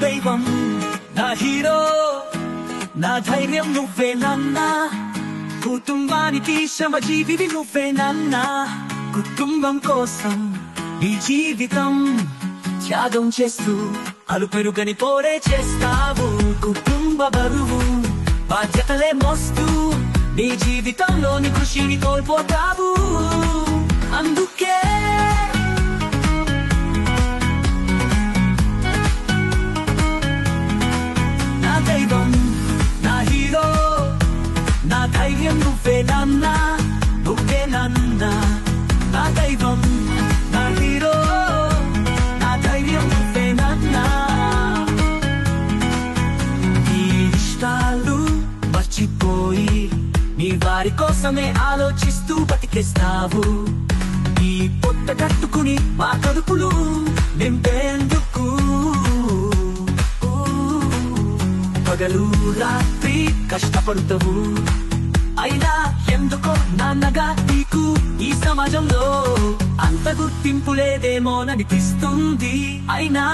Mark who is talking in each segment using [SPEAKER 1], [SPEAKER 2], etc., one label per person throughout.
[SPEAKER 1] దైవం నా హీరో నా ధైర్యం నువ్వే నాన్న కుటుంబానికి శ్రమజీవివి నువ్వే నాన్న కుటుంబం కోసం నీ జీవితం త్యాగం చేస్తూ అలుపెరుగని పోరే చేస్తావు కుటుంబ బరువు బాధ్యతలే మోస్తూ నీ జీవితంలోని కృషిని కోల్పోతావు అందుకే నా దైవం నా హీరో నా ధైర్యం నువ్వే నాన్న నువ్వే నాన్న నా దైవం నా హీరో నా ధైర్యం నువ్వే నాన్న నీ ఇష్టాలు మర్చిపోయి నీ వారి కోసమే ఆలోచిస్తూ బతికేస్తావు నీ పొట్ట కట్టుకుని మా కడుపులు నింపేందుకు పగలు రాత్రి కష్టపడుతావు అయినా ఎందుకో నాన్నగా నీకు ఈ సమాజంలో అంత గుర్తింపు లేదేమోననిపిస్తుంది అయినా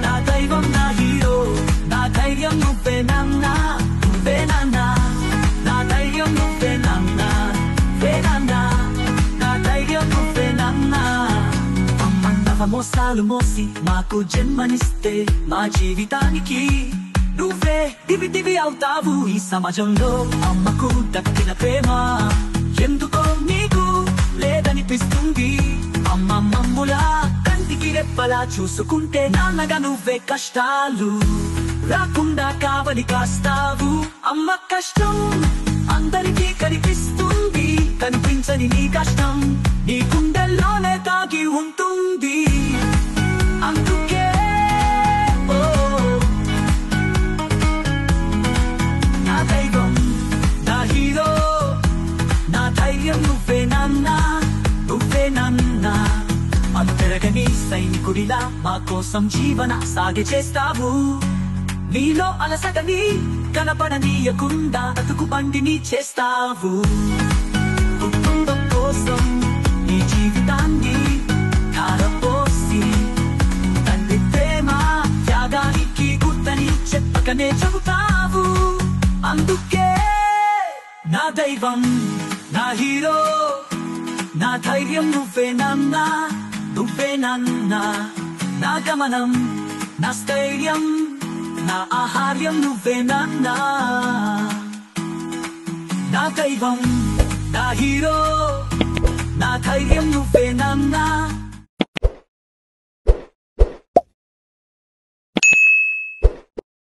[SPEAKER 1] నా దైవం నా హీరో నా ధైర్యం నువ్వే నాన్న నువ్వే నాన్న నా ధైర్యం నువ్వే నాన్న నువ్వే నాన్న నా ధైర్యం నువ్వే నాన్న అమ్మన్నవ మోసాలు మోసి మాకు జన్మనిస్తే మా జీవితానికి నువ్వే దివి అవుతావు ఈ సమాజంలో అమ్మకు దక్కిన ప్రేమ ఎందుకో నీకు లేదనిపిస్తుంది అమ్మ మమ్ములా కంటికి రెప్పలా చూసుకుంటే నాన్నగా నువ్వే కష్టాలు రాకుండా కావలి కాస్తావు అమ్మ కష్టం అందరికీ కనిపిస్తుంది కనిపించని నీ కష్టం నీ గుండెల్లోనే తాగి ఉంటుంది అందుకే నా దైవం నా హీరో నా ధైర్యం నువ్వే నాన్న నువ్వే నాన్న అంతరగని సైనికుడిలా మా కోసం జీవన సాగి చేస్తావు నీలో అలసటని కనపడనీయకుండా అతుకు బండిని చేస్తావు కుటుంబం కోసం నీ జీవితాన్ని ధారపోసి తండ్రి ప్రేమ త్యాగానికి గుర్తని చెప్పకనే చెబుతావు అందుకే నా దైవం నా హీరో నా ధైర్యం నువ్వే నాన్న నువ్వే నాన్న నా గమనం నా స్థైర్యం నా ఆహార్యం నువ్వే నాన్న నా దైవం నా హీరో నా ధైర్యం నువ్వే నాన్న